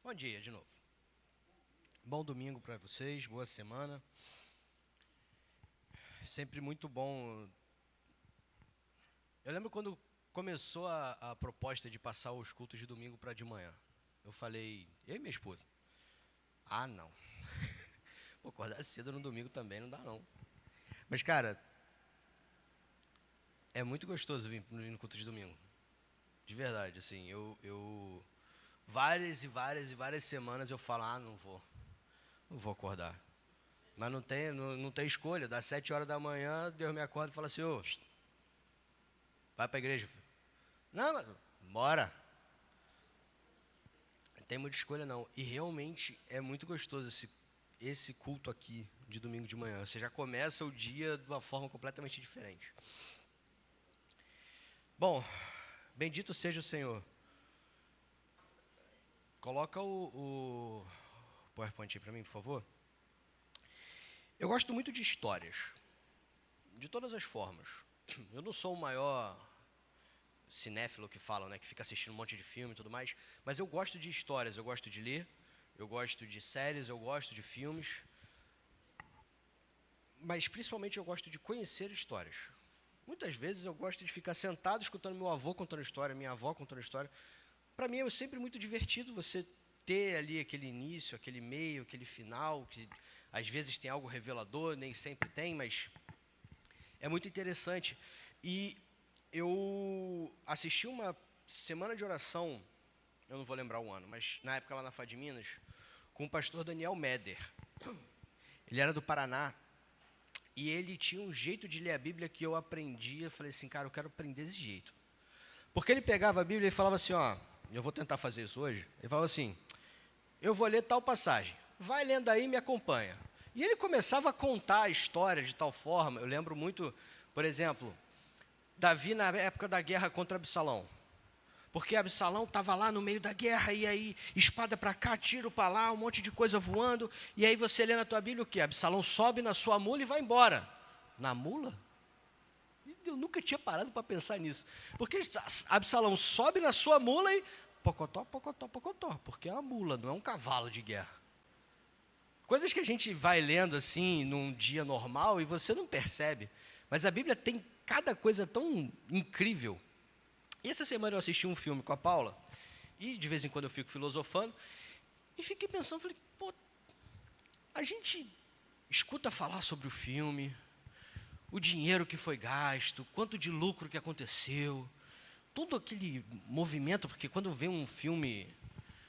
Bom dia de novo. Bom domingo para vocês, boa semana. Sempre muito bom. Eu lembro quando começou a proposta de passar os cultos de domingo para de manhã. Eu falei, eu e minha esposa, não. Pô, acordar cedo no domingo também não dá não. Mas, cara, é muito gostoso vir no culto de domingo. De verdade, assim, várias e várias semanas eu falo, não vou acordar. Mas não tem escolha. Das 7 horas da manhã, Deus me acorda e fala assim, ô, vai para a igreja, filho. Não, mas bora. Não tem muita escolha não. E realmente é muito gostoso esse culto aqui de domingo de manhã. Você já começa o dia de uma forma completamente diferente. Bom, bendito seja o Senhor. Coloca o PowerPoint aí para mim, por favor. Eu gosto muito de histórias, de todas as formas. Eu não sou o maior cinéfilo que falam, né, que fica assistindo um monte de filme e tudo mais, mas eu gosto de histórias, eu gosto de ler, eu gosto de séries, eu gosto de filmes, mas principalmente eu gosto de conhecer histórias. Muitas vezes eu gosto de ficar sentado escutando meu avô contando história, minha avó contando história. Para mim é sempre muito divertido você ter ali aquele início, aquele meio, aquele final, que às vezes tem algo revelador, nem sempre tem, mas é muito interessante. E eu assisti uma semana de oração, eu não vou lembrar o ano, mas na época lá na FAD Minas, com o pastor Daniel Meder. Ele era do Paraná e ele tinha um jeito de ler a Bíblia que eu aprendi. Eu falei assim, cara, eu quero aprender desse jeito. Porque ele pegava a Bíblia e falava assim, eu vou tentar fazer isso hoje. Ele falava assim, eu vou ler tal passagem, vai lendo aí e me acompanha. E ele começava a contar a história de tal forma, eu lembro muito, por exemplo, Davi na época da guerra contra Absalão. Porque Absalão estava lá no meio da guerra, e aí espada para cá, tiro para lá, um monte de coisa voando, e aí você lê na tua Bíblia o quê? Absalão sobe na sua mula e vai embora. Na mula? Eu nunca tinha parado para pensar nisso. Porque Absalão sobe na sua mula e pocotó, pocotó, pocotó, porque é uma mula, não é um cavalo de guerra. Coisas que a gente vai lendo assim num dia normal e você não percebe. Mas a Bíblia tem cada coisa tão incrível. E essa semana eu assisti um filme com a Paula, e de vez em quando eu fico filosofando, e fiquei pensando, falei, pô, a gente escuta falar sobre o filme, o dinheiro que foi gasto, quanto de lucro que aconteceu, todo aquele movimento, porque quando vem um filme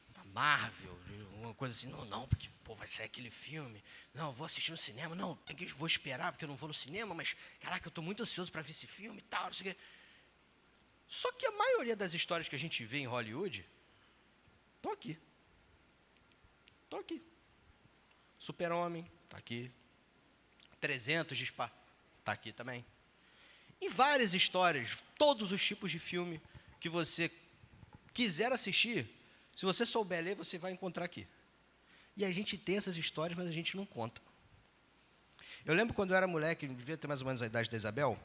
da Marvel, uma coisa assim, não, porque pô, vai sair aquele filme, não, vou assistir no cinema, não, vou esperar porque eu não vou no cinema, mas caraca, eu estou muito ansioso para ver esse filme e tal, não sei o quê. Só que a maioria das histórias que a gente vê em Hollywood, estão aqui. Estão aqui. Super-Homem, está aqui. 300 de Spa, está aqui também. E várias histórias, todos os tipos de filme que você quiser assistir, se você souber ler, você vai encontrar aqui. E a gente tem essas histórias, mas a gente não conta. Eu lembro quando eu era moleque, devia ter mais ou menos a idade da Isabel,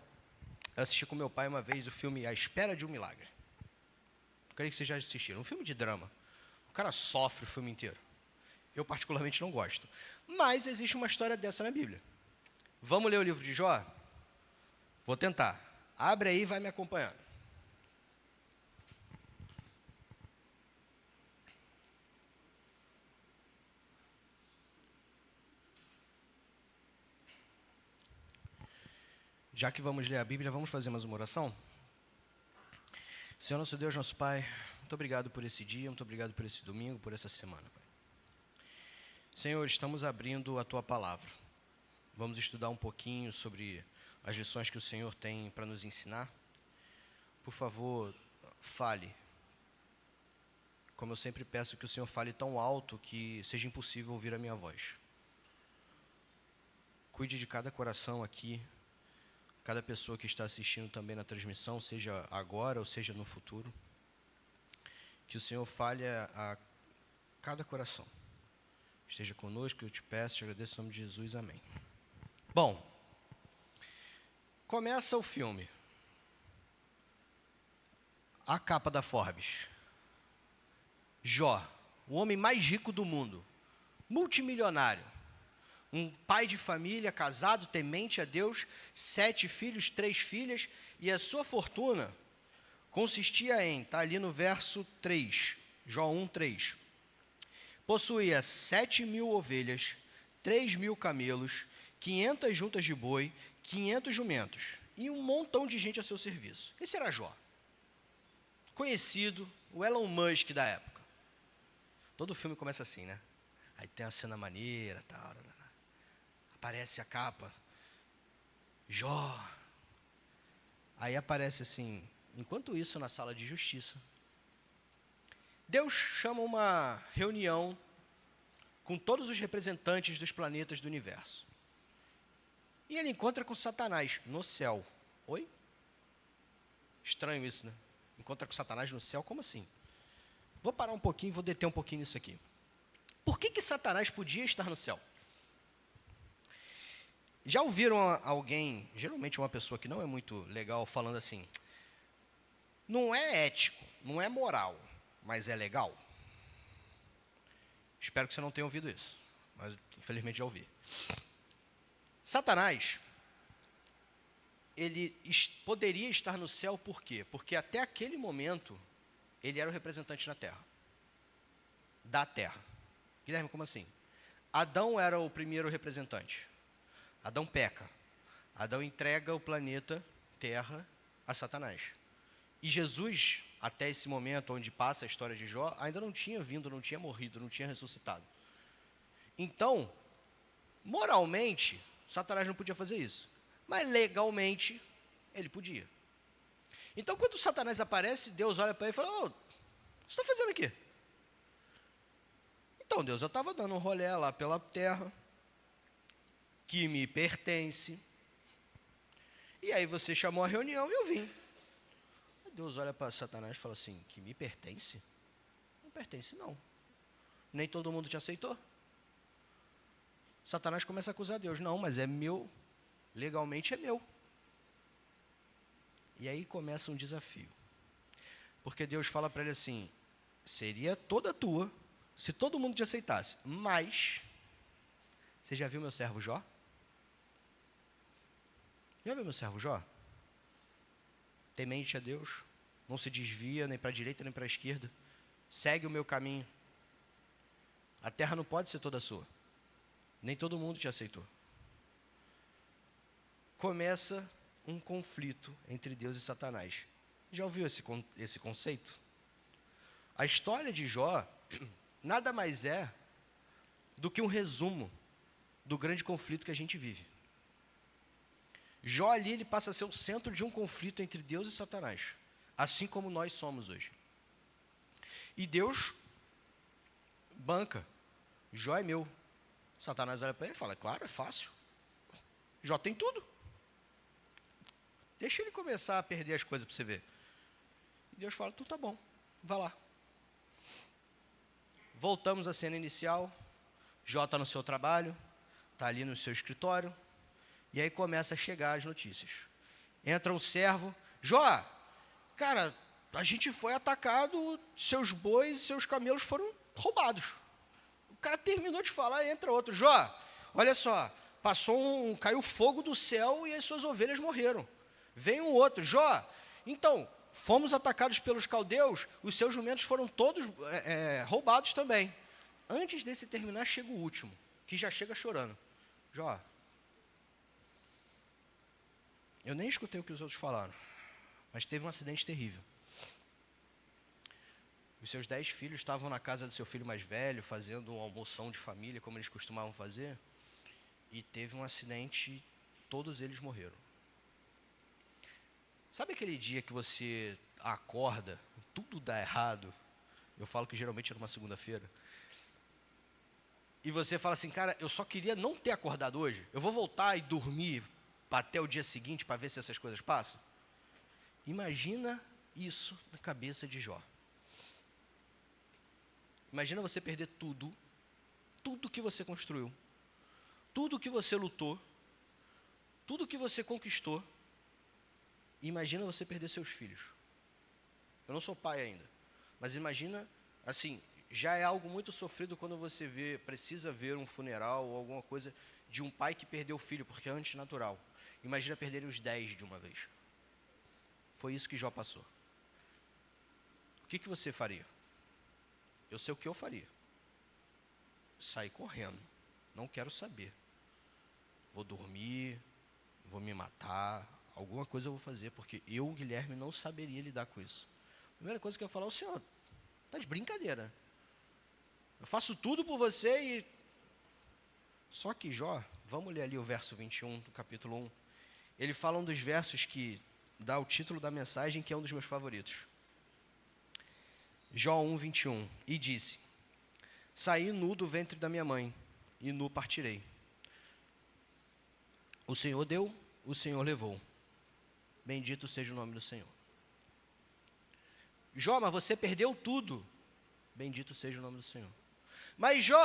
eu assisti com meu pai uma vez o filme A Espera de um Milagre. Eu creio que vocês já assistiram. Um filme de drama. O cara sofre o filme inteiro. Eu particularmente não gosto. Mas existe uma história dessa na Bíblia. Vamos ler o livro de Jó? Vou tentar. Abre aí e vai me acompanhando. Já que vamos ler a Bíblia, vamos fazer mais uma oração? Senhor nosso Deus, nosso Pai, muito obrigado por esse dia, muito obrigado por esse domingo, por essa semana, Pai. Senhor, estamos abrindo a Tua palavra. Vamos estudar um pouquinho sobre as lições que o Senhor tem para nos ensinar. Por favor, fale. Como eu sempre peço que o Senhor fale tão alto que seja impossível ouvir a minha voz. Cuide de cada coração aqui, cada pessoa que está assistindo também na transmissão, seja agora ou seja no futuro. Que o Senhor fale a cada coração. Esteja conosco, eu te peço, te agradeço em nome de Jesus, amém. Bom, começa o filme. A capa da Forbes. Jó, o homem mais rico do mundo, multimilionário, um pai de família, casado, temente a Deus, 7 filhos, 3 filhas, e a sua fortuna consistia em, está ali no verso 3, Jó 1, 3, possuía 7.000 ovelhas, 3.000 camelos, 500 juntas de boi, 500 jumentos, e um montão de gente a seu serviço. Esse era Jó. Conhecido, o Elon Musk da época. Todo filme começa assim, né? Aí tem a cena maneira, tal, aparece a capa, Jó. Aí aparece assim, enquanto isso na sala de justiça, Deus chama uma reunião com todos os representantes dos planetas do universo. E ele encontra com Satanás no céu. Oi? Estranho isso, né? Encontra com Satanás no céu, como assim? Vou parar um pouquinho, vou deter um pouquinho nisso aqui. Por que Satanás podia estar no céu? Já ouviram alguém, geralmente uma pessoa que não é muito legal, falando assim, não é ético, não é moral, mas é legal? Espero que você não tenha ouvido isso, mas infelizmente já ouvi. Satanás, ele poderia estar no céu por quê? Porque até aquele momento, ele era o representante na terra, da terra. Guilherme, como assim? Adão era o primeiro representante. Adão peca. Adão entrega o planeta Terra a Satanás. E Jesus, até esse momento onde passa a história de Jó, ainda não tinha vindo, não tinha morrido, não tinha ressuscitado. Então, moralmente, Satanás não podia fazer isso. Mas legalmente, ele podia. Então, quando Satanás aparece, Deus olha para ele e fala, o que você está fazendo aqui? Então, Deus, eu estava dando um rolê lá pela terra, que me pertence. E aí você chamou a reunião e eu vim. Aí Deus olha para Satanás e fala assim, que me pertence? Não pertence, não. Nem todo mundo te aceitou. Satanás começa a acusar Deus. Não, mas é meu. Legalmente é meu. E aí começa um desafio. Porque Deus fala para ele assim, seria toda tua, se todo mundo te aceitasse. Mas, você já viu meu servo Jó? Já viu meu servo Jó? Temente a Deus, não se desvia nem para a direita nem para a esquerda, segue o meu caminho. A terra não pode ser toda sua, nem todo mundo te aceitou. Começa um conflito entre Deus e Satanás. Já ouviu esse conceito? A história de Jó nada mais é do que um resumo do grande conflito que a gente vive. Jó ali, ele passa a ser o centro de um conflito entre Deus e Satanás, assim como nós somos hoje. E Deus banca, Jó é meu. Satanás olha para ele e fala, claro, é fácil. Jó tem tudo. Deixa ele começar a perder as coisas para você ver. E Deus fala, então tá bom, vá lá. Voltamos à cena inicial, Jó está no seu trabalho, está ali no seu escritório, e aí começa a chegar as notícias. Entra um servo, Jó, cara, a gente foi atacado, seus bois e seus camelos foram roubados. O cara terminou de falar e entra outro, Jó, olha só, caiu fogo do céu e as suas ovelhas morreram. Vem um outro, Jó, então, fomos atacados pelos caldeus, os seus jumentos foram todos roubados também. Antes desse terminar, chega o último, que já chega chorando. Jó, eu nem escutei o que os outros falaram, mas teve um acidente terrível. Os seus 10 filhos estavam na casa do seu filho mais velho, fazendo uma almoção de família, como eles costumavam fazer, e teve um acidente, todos eles morreram. Sabe aquele dia que você acorda, tudo dá errado? Eu falo que geralmente era uma segunda-feira. E você fala assim, cara, eu só queria não ter acordado hoje. Eu vou voltar e dormir até o dia seguinte para ver se essas coisas passam. Imagina isso na cabeça de Jó. Imagina você perder tudo que você construiu, tudo que você lutou, tudo que você conquistou. Imagina você perder seus filhos. Eu não sou pai ainda, mas imagina, assim, já é algo muito sofrido quando você precisa ver um funeral ou alguma coisa de um pai que perdeu o filho, porque é antinatural. Imagina perderem os 10 de uma vez. Foi isso que Jó passou. O que você faria? Eu sei o que eu faria. Sair correndo. Não quero saber. Vou dormir, vou me matar, alguma coisa eu vou fazer, porque eu, Guilherme, não saberia lidar com isso. A primeira coisa que eu ia falar, o senhor, está de brincadeira. Eu faço tudo por você e... Só que Jó, vamos ler ali o verso 21 do capítulo 1. Ele fala um dos versos que dá o título da mensagem, que é um dos meus favoritos. Jó 1, 21. E disse: saí nu do ventre da minha mãe, e nu partirei. O Senhor deu, o Senhor levou. Bendito seja o nome do Senhor. Jó, mas você perdeu tudo. Bendito seja o nome do Senhor. Mas Jó,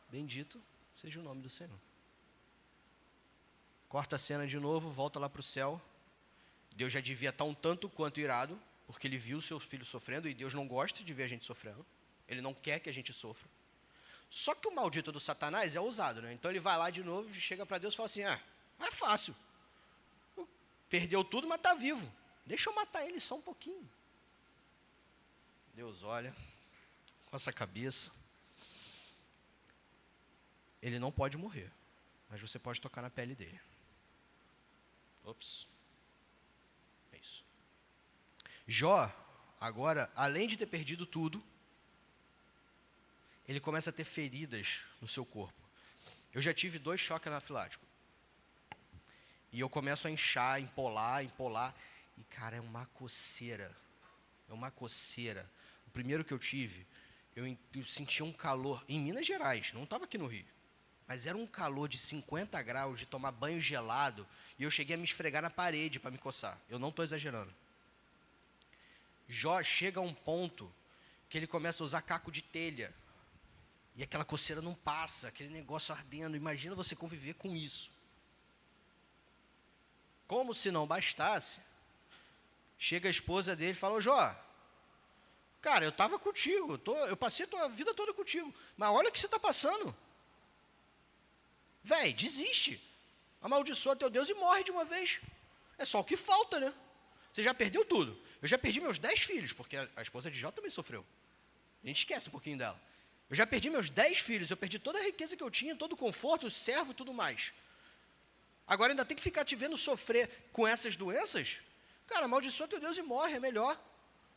bendito seja o nome do Senhor. Corta a cena de novo, volta lá para o céu. Deus já devia estar um tanto quanto irado, porque ele viu o seu filho sofrendo, e Deus não gosta de ver a gente sofrendo. Ele não quer que a gente sofra. Só que o maldito do Satanás é ousado, né? Então ele vai lá de novo, chega para Deus e fala assim, é fácil. Perdeu tudo, mas está vivo. Deixa eu matar ele só um pouquinho. Deus olha, com essa cabeça. Ele não pode morrer, mas você pode tocar na pele dele. Ops. É isso. Jó, agora, além de ter perdido tudo, ele começa a ter feridas no seu corpo. Eu já tive 2 choques anafiláticos. E eu começo a inchar, empolar. E, cara, é uma coceira. É uma coceira. O primeiro que eu tive, eu sentia um calor em Minas Gerais, não estava aqui no Rio. Mas era um calor de 50 graus, de tomar banho gelado. E eu cheguei a me esfregar na parede para me coçar. Eu não estou exagerando. Jó chega a um ponto que ele começa a usar caco de telha. E aquela coceira não passa, aquele negócio ardendo. Imagina você conviver com isso. Como se não bastasse, chega a esposa dele e fala, Jó, cara, eu estava contigo, eu passei a tua vida toda contigo, mas olha o que você está passando. Véi, desiste. Amaldiçoa teu Deus e morre de uma vez. É só o que falta, né? Você já perdeu tudo. Eu já perdi meus 10 filhos, porque a esposa de Jó também sofreu. A gente esquece um pouquinho dela. Eu já perdi meus 10 filhos, eu perdi toda a riqueza que eu tinha, todo o conforto, o servo e tudo mais. Agora ainda tem que ficar te vendo sofrer com essas doenças? Cara, amaldiçoa teu Deus e morre, é melhor.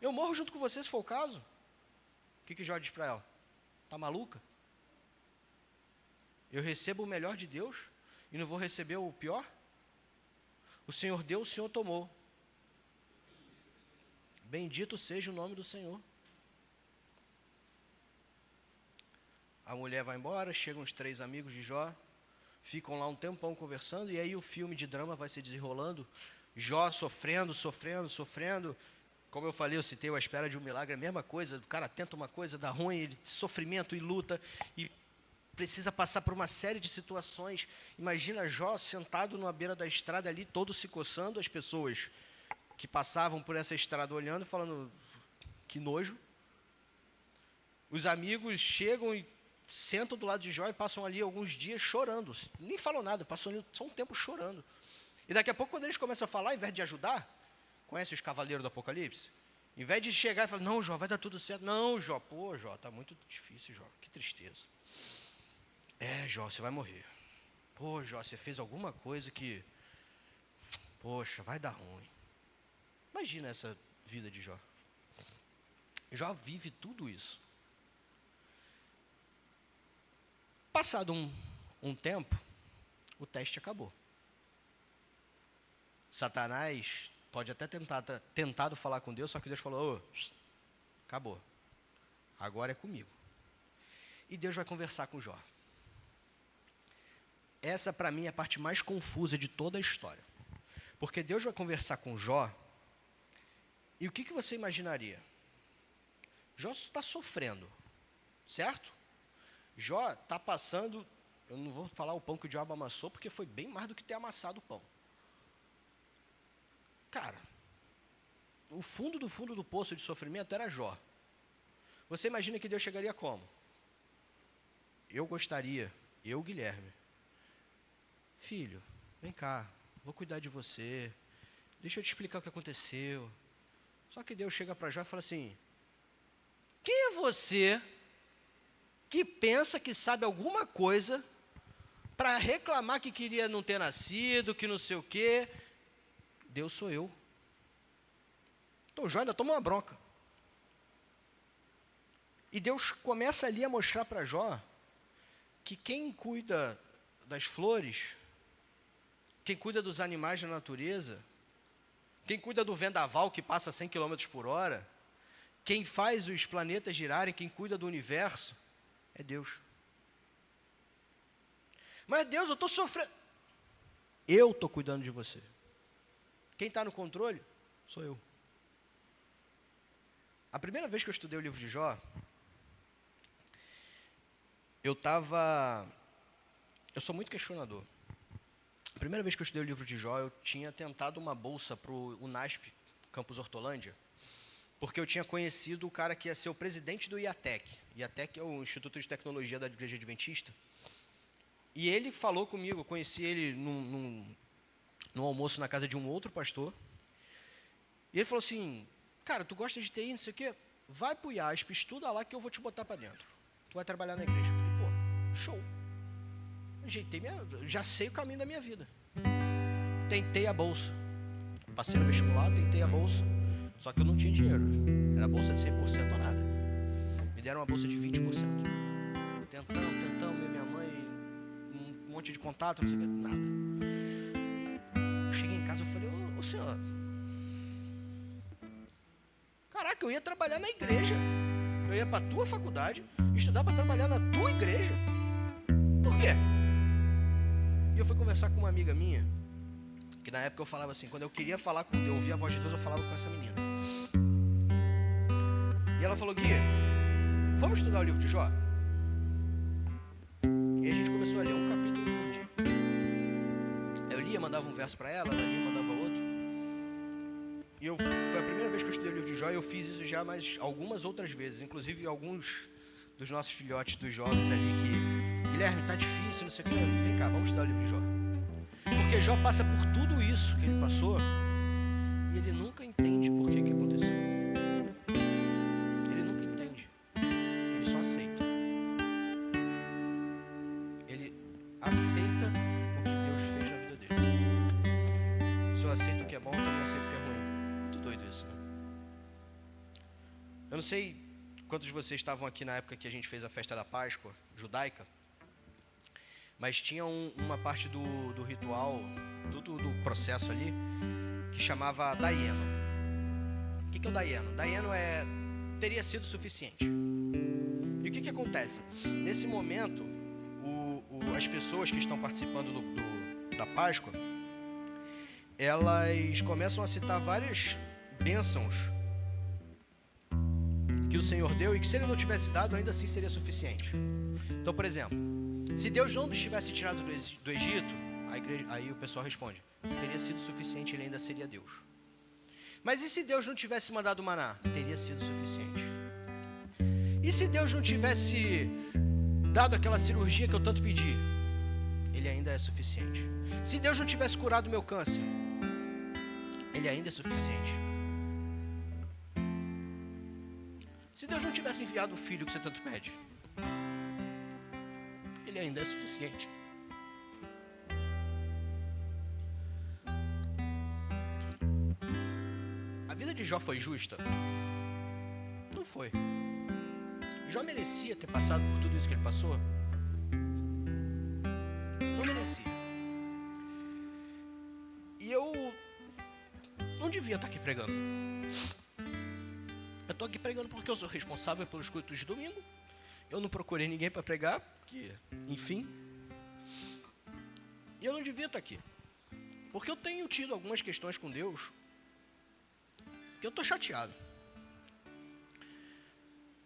Eu morro junto com você, se for o caso. O que Jó diz para ela? Tá maluca? Eu recebo o melhor de Deus e não vou receber o pior? O Senhor deu, o Senhor tomou. Bendito seja o nome do Senhor. A mulher vai embora, chegam os 3 amigos de Jó, ficam lá um tempão conversando, e aí o filme de drama vai se desenrolando. Jó sofrendo. Como eu falei, eu citei a espera de um milagre, a mesma coisa. O cara tenta uma coisa, dá ruim, ele sofrimento e luta, e precisa passar por uma série de situações. Imagina Jó sentado na beira da estrada ali, todo se coçando, as pessoas que passavam por essa estrada olhando, falando, que nojo. Os amigos chegam e sentam do lado de Jó e passam ali alguns dias chorando. Nem falam nada, passam ali só um tempo chorando. E daqui a pouco, quando eles começam a falar, ao invés de ajudar, conhece os cavaleiros do Apocalipse? Em vez de chegar e falar, não, Jó, vai dar tudo certo. Não, Jó, pô, Jó, tá muito difícil, Jó, que tristeza. Jó, você vai morrer. Pô, Jó, você fez alguma coisa que, poxa, vai dar ruim. Imagina essa vida de Jó. Jó vive tudo isso. Passado um tempo, o teste acabou. Satanás pode até tentado falar com Deus, só que Deus falou, acabou. Agora é comigo. E Deus vai conversar com Jó. Essa, para mim, é a parte mais confusa de toda a história. Porque Deus vai conversar com Jó, e o que você imaginaria? Jó está sofrendo, certo? Jó está passando, eu não vou falar o pão que o diabo amassou, porque foi bem mais do que ter amassado o pão. Cara, o fundo do poço de sofrimento era Jó. Você imagina que Deus chegaria como? Eu gostaria, eu, Guilherme, filho, vem cá, vou cuidar de você, deixa eu te explicar o que aconteceu. Só que Deus chega para Jó e fala assim, quem é você que pensa que sabe alguma coisa para reclamar que queria não ter nascido, que não sei o quê? Deus sou eu. Então Jó ainda toma uma bronca. E Deus começa ali a mostrar para Jó que quem cuida das flores, quem cuida dos animais da natureza, quem cuida do vendaval que passa 100 km por hora, quem faz os planetas girarem, quem cuida do universo, é Deus. Mas Deus, eu estou sofrendo. Eu estou cuidando de você. Quem está no controle sou eu. A primeira vez que eu estudei o livro de Jó, eu sou muito questionador. A primeira vez que eu estudei o livro de Jó, eu tinha tentado uma bolsa para o UNASP, Campus Hortolândia, porque eu tinha conhecido o cara que ia ser o presidente do IATEC. IATEC é o Instituto de Tecnologia da Igreja Adventista. E ele falou comigo, eu conheci ele num almoço na casa de um outro pastor. E ele falou assim, cara, tu gosta de TI, não sei o quê? Vai para o IASP, estuda lá que eu vou te botar para dentro. Tu vai trabalhar na igreja. Eu falei, pô, show. Ajeitei já sei o caminho da minha vida. Tentei a bolsa. Passei no vestibular, tentei a bolsa. Só que eu não tinha dinheiro. Era bolsa de 100% ou nada. Me deram uma bolsa de 20%. Tentamos, eu e minha mãe, um monte de contato, não sei o que, nada. Eu cheguei em casa e falei, ô senhor, caraca, eu ia trabalhar na igreja. Eu ia para a tua faculdade, estudar para trabalhar na tua igreja. Por quê? E eu fui conversar com uma amiga minha, que na época eu falava assim, quando eu queria falar com Deus, eu ouvia a voz de Deus, eu falava com essa menina. E ela falou, Gui, vamos estudar o livro de Jó? E a gente começou a ler um capítulo por dia. Eu lia, mandava um verso para ela lia, mandava outro. E foi a primeira vez que eu estudei o livro de Jó, e eu fiz isso já mais algumas outras vezes. Inclusive, alguns dos nossos filhotes, dos jovens ali, que, Guilherme, tá difícil, não sei o que. Vem cá, vamos estudar o livro de Jó. Porque Jó passa por tudo isso que ele passou, e ele nunca entende por que aconteceu. Ele nunca entende. Ele só aceita. Ele aceita o que Deus fez na vida dele. Se eu aceito o que é bom, eu também aceito o que é ruim. Muito doido isso, né? Eu não sei quantos de vocês estavam aqui na época que a gente fez a festa da Páscoa judaica, mas tinha uma parte do ritual, do processo ali, que chamava Dayeno. O que é o Dayeno? Dayeno teria sido suficiente. E o que acontece? Nesse momento, as pessoas que estão participando da Páscoa, elas começam a citar várias bênçãos que o Senhor deu e que se Ele não tivesse dado, ainda assim seria suficiente. Então, por exemplo, se Deus não nos tivesse tirado do Egito, aí o pessoal responde, teria sido suficiente, Ele ainda seria Deus. Mas e se Deus não tivesse mandado maná? Teria sido suficiente. E se Deus não tivesse dado aquela cirurgia que eu tanto pedi? Ele ainda é suficiente. Se Deus não tivesse curado meu câncer, Ele ainda é suficiente. Se Deus não tivesse enviado o filho que você tanto pede, Ele ainda é suficiente. A vida de Jó foi justa? Não foi. Jó merecia ter passado por tudo isso que ele passou? Não merecia. E eu não devia estar aqui pregando. Eu estou aqui pregando porque eu sou responsável pelos cultos de domingo. Eu não procurei ninguém para pregar, porque, enfim. E eu não devia estar aqui. Porque eu tenho tido algumas questões com Deus que eu estou chateado.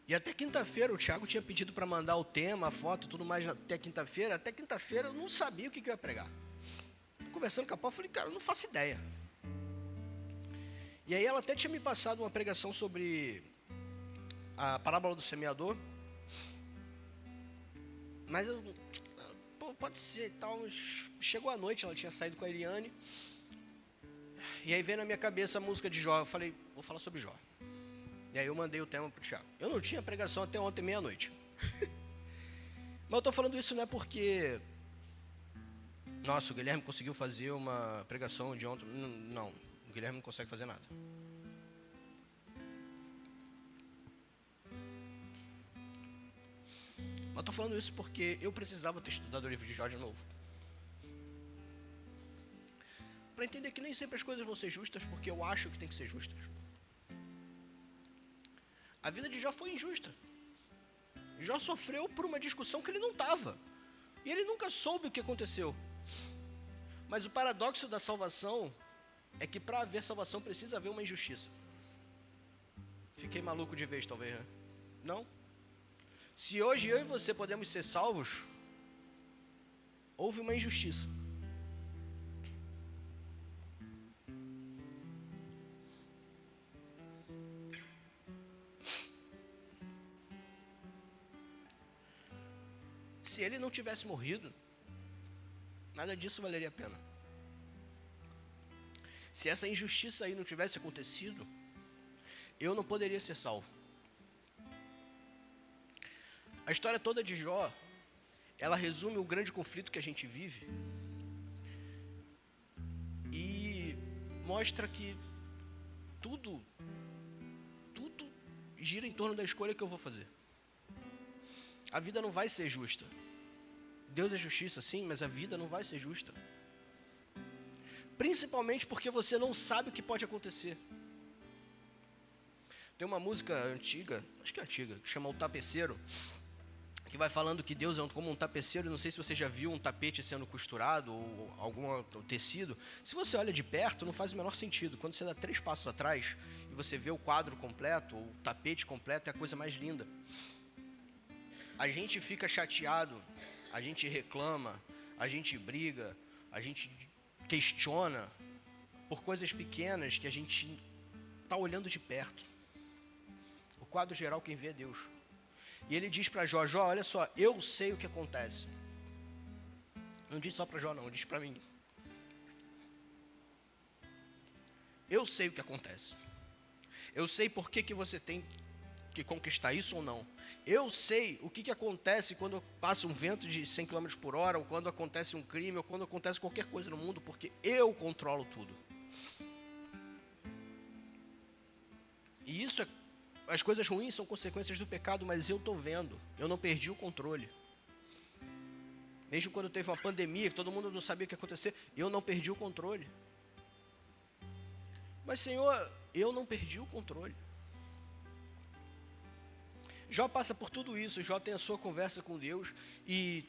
E até quinta-feira o Thiago tinha pedido para mandar o tema, a foto e tudo mais até quinta-feira. Até quinta-feira eu não sabia o que eu ia pregar. Conversando com a Paula, eu falei, cara, eu não faço ideia. E aí ela até tinha me passado uma pregação sobre a parábola do semeador. Mas pode ser e tal. Chegou a noite, ela tinha saído com a Eliane. E aí veio na minha cabeça a música de Jó. Eu falei, vou falar sobre Jó. E aí eu mandei o tema pro Thiago. Eu não tinha pregação até ontem, meia-noite. Mas eu tô falando isso não é porque... Nossa, o Guilherme conseguiu fazer uma pregação de ontem. Não, o Guilherme não consegue fazer nada. Mas eu tô falando isso porque eu precisava ter estudado o livro de Jó de novo. Para entender que nem sempre as coisas vão ser justas porque eu acho que tem que ser justas. A vida de Jó foi injusta. Jó sofreu por uma discussão que ele não estava. E ele nunca soube o que aconteceu. Mas o paradoxo da salvação é que para haver salvação precisa haver uma injustiça. Fiquei maluco de vez, talvez, né? Não? Se hoje eu e você podemos ser salvos, houve uma injustiça. Se ele não tivesse morrido, nada disso valeria a pena. Se essa injustiça aí não tivesse acontecido, eu não poderia ser salvo. A história toda de Jó, ela resume o grande conflito que a gente vive e mostra que tudo gira em torno da escolha que eu vou fazer. A vida não vai ser justa. Deus é justiça, sim, mas a vida não vai ser justa. Principalmente porque você não sabe o que pode acontecer. Tem uma música antiga, acho que é antiga, que chama O Tapeceiro, que vai falando que Deus é como um tapeceiro. Não sei se você já viu um tapete sendo costurado ou algum tecido. Se você olha de perto, não faz o menor sentido. Quando você dá 3 passos atrás e você vê o quadro completo, o tapete completo, é a coisa mais linda. A gente fica chateado, a gente reclama, a gente briga, a gente questiona por coisas pequenas que a gente está olhando de perto. O quadro geral quem vê é Deus. E ele diz para Jó, Jó, olha só, eu sei o que acontece. Não diz só para Jó não, diz para mim. Eu sei o que acontece. Eu sei por que você tem que conquistar isso ou não. Eu sei o que acontece quando passa um vento de 100 km por hora, ou quando acontece um crime, ou quando acontece qualquer coisa no mundo, porque eu controlo tudo. E isso as coisas ruins são consequências do pecado, mas eu estou vendo, eu não perdi o controle. Mesmo quando teve uma pandemia, que todo mundo não sabia o que ia acontecer, eu não perdi o controle. Mas Senhor, eu não perdi o controle. Jó passa por tudo isso, Jó tem a sua conversa com Deus e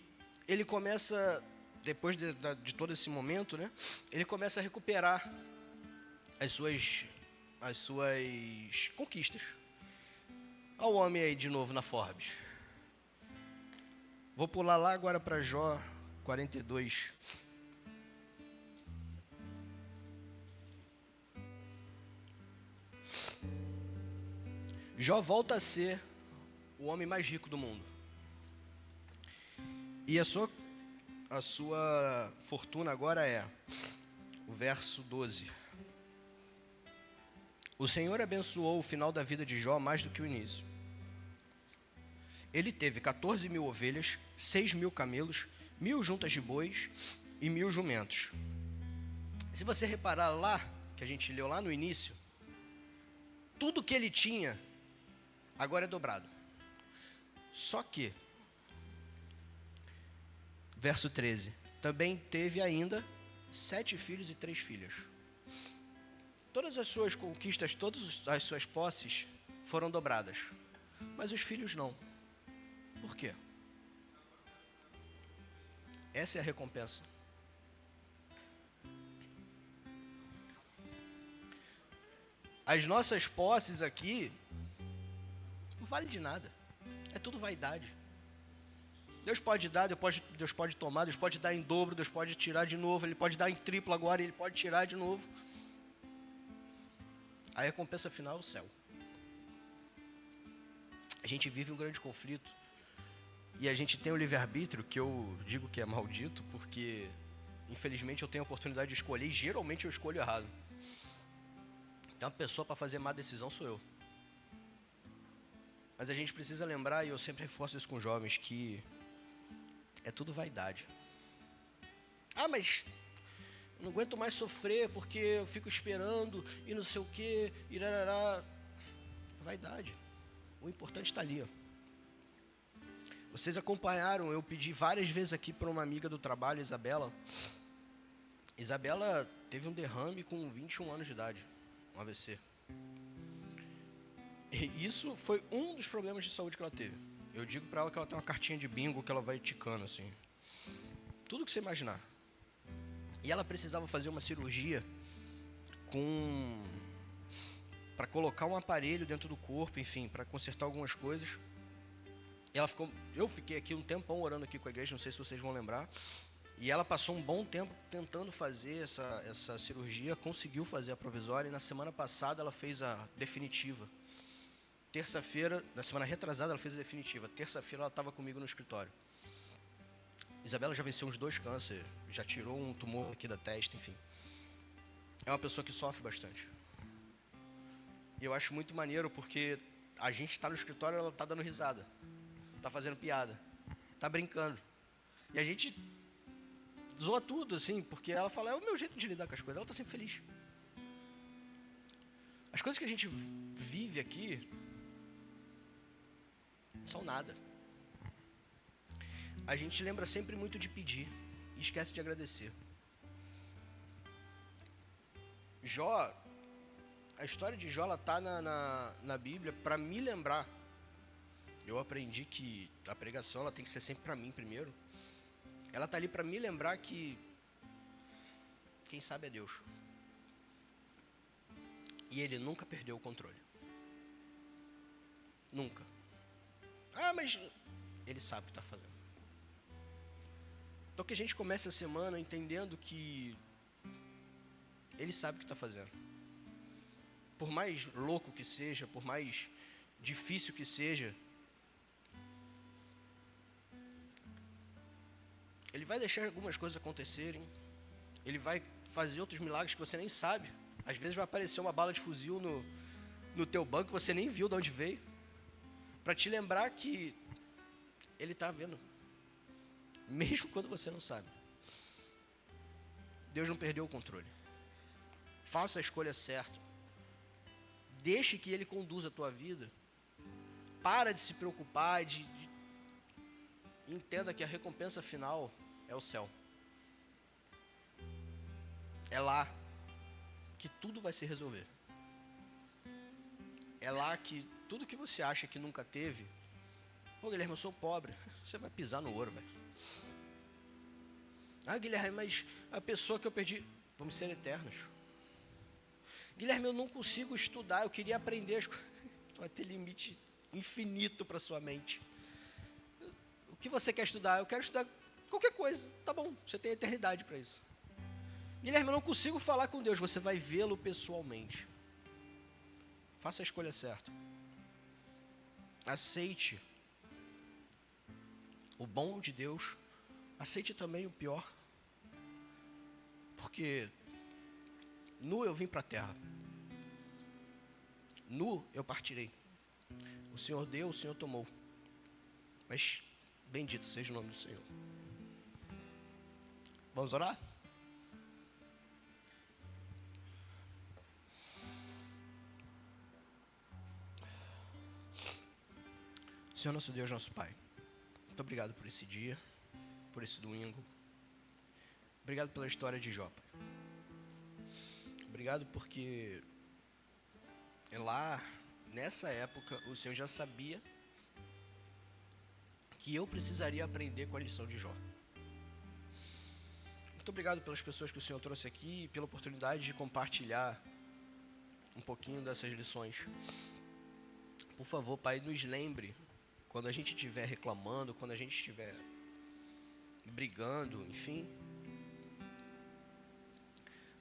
ele começa, depois de todo esse momento, né, ele começa a recuperar as suas conquistas. Olha o homem aí de novo na Forbes. Vou pular lá agora para Jó 42. Jó volta a ser o homem mais rico do mundo. E a sua fortuna agora é o verso 12. O Senhor abençoou o final da vida de Jó mais do que o início. Ele teve 14.000 ovelhas, 6.000 camelos, 1.000 juntas de bois e 1.000 jumentos. Se você reparar lá, que a gente leu lá no início, tudo que ele tinha agora é dobrado. Só que, verso 13, também teve ainda 7 filhos e 3 filhas. Todas as suas conquistas, todas as suas posses foram dobradas, mas os filhos não. Por quê? Essa é a recompensa. As nossas posses aqui não valem de nada. É tudo vaidade. Deus pode dar, Deus pode tomar, Deus pode dar em dobro, Deus pode tirar de novo, Ele pode dar em triplo agora, Ele pode tirar de novo. A recompensa final é o céu. A gente vive um grande conflito e a gente tem o livre-arbítrio, que eu digo que é maldito, porque infelizmente eu tenho a oportunidade de escolher e geralmente eu escolho errado. Então a pessoa para fazer má decisão sou eu. Mas a gente precisa lembrar, e eu sempre reforço isso com jovens, que é tudo vaidade. Ah, mas eu não aguento mais sofrer porque eu fico esperando e não sei o quê, e rarará. É vaidade. O importante está ali, ó. Vocês acompanharam, eu pedi várias vezes aqui para uma amiga do trabalho, Isabela. Isabela teve um derrame com 21 anos de idade, um AVC. E isso foi um dos problemas de saúde que ela teve. Eu digo para ela que ela tem uma cartinha de bingo que ela vai ticando, assim. Tudo que você imaginar. E ela precisava fazer uma cirurgia para colocar um aparelho dentro do corpo, enfim, para consertar algumas coisas. Eu fiquei aqui um tempão orando aqui com a igreja, não sei se vocês vão lembrar. E ela passou um bom tempo tentando fazer essa cirurgia, conseguiu fazer a provisória, e na semana passada ela fez a definitiva. Terça-feira, na semana retrasada ela fez a definitiva. Terça-feira ela estava comigo no escritório. Isabela já venceu uns 2 cânceres, já tirou um tumor aqui da testa, enfim. É uma pessoa que sofre bastante. E eu acho muito maneiro porque a gente está no escritório e ela está dando risada. Está fazendo piada. Está brincando. E a gente zoa tudo, assim, porque ela fala, é o meu jeito de lidar com as coisas. Ela está sempre feliz. As coisas que a gente vive aqui são nada. A gente lembra sempre muito de pedir e esquece de agradecer. Jó, a história de Jó está na Bíblia para me lembrar. Eu aprendi que a pregação ela tem que ser sempre para mim primeiro. Ela está ali para me lembrar que quem sabe é Deus. E Ele nunca perdeu o controle. Nunca. Ah, mas Ele sabe o que está fazendo. Então que a gente comece a semana entendendo que Ele sabe o que está fazendo. Por mais louco que seja, por mais difícil que seja, Ele vai deixar algumas coisas acontecerem. Ele vai fazer outros milagres que você nem sabe. Às vezes vai aparecer uma bala de fuzil no teu banco que você nem viu de onde veio. Para te lembrar que Ele está vendo. Mesmo quando você não sabe. Deus não perdeu o controle. Faça a escolha certa. Deixe que Ele conduza a tua vida. Para de se preocupar. Entenda que a recompensa final é o céu. É lá que tudo vai se resolver. É lá que tudo que você acha que nunca teve. Pô, Guilherme, eu sou pobre. Você vai pisar no ouro, velho. Ah, Guilherme, mas a pessoa que eu perdi... Vamos ser eternos. Guilherme, eu não consigo estudar, eu queria aprender as coisas. Vai ter limite infinito para sua mente. O que você quer estudar? Eu quero estudar qualquer coisa. Tá bom, você tem eternidade para isso. Guilherme, eu não consigo falar com Deus. Você vai vê-lo pessoalmente. Faça a escolha certa. Aceite o bom de Deus. Aceite também o pior. Porque nu eu vim para a terra. Nu eu partirei. O Senhor deu, o Senhor tomou. Mas bendito seja o nome do Senhor. Vamos orar? Senhor nosso Deus, nosso Pai, muito obrigado por esse dia, por esse domingo. Obrigado pela história de Jó, Pai. Obrigado porque lá, nessa época, o Senhor já sabia que eu precisaria aprender com a lição de Jó. Muito obrigado pelas pessoas que o Senhor trouxe aqui e pela oportunidade de compartilhar um pouquinho dessas lições. Por favor, Pai, nos lembre quando a gente estiver reclamando, quando a gente estiver brigando, enfim.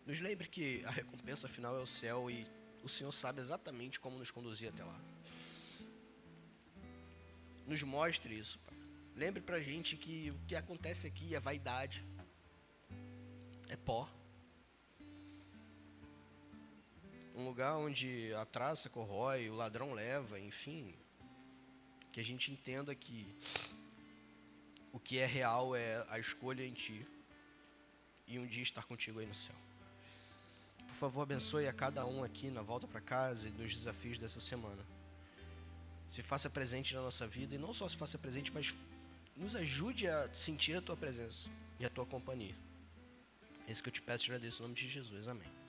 Nos lembre que a recompensa final é o céu e o Senhor sabe exatamente como nos conduzir até lá. Nos mostre isso, Pai. Lembre pra gente que o que acontece aqui é vaidade, é pó. Um lugar onde a traça corrói, o ladrão leva, enfim. Que a gente entenda que o que é real é a escolha em Ti e um dia estar contigo aí no céu. Por favor, abençoe a cada um aqui na volta para casa e nos desafios dessa semana. Se faça presente na nossa vida e não só se faça presente, mas nos ajude a sentir a Tua presença e a Tua companhia. É isso que eu te peço e agradeço em nome de Jesus. Amém.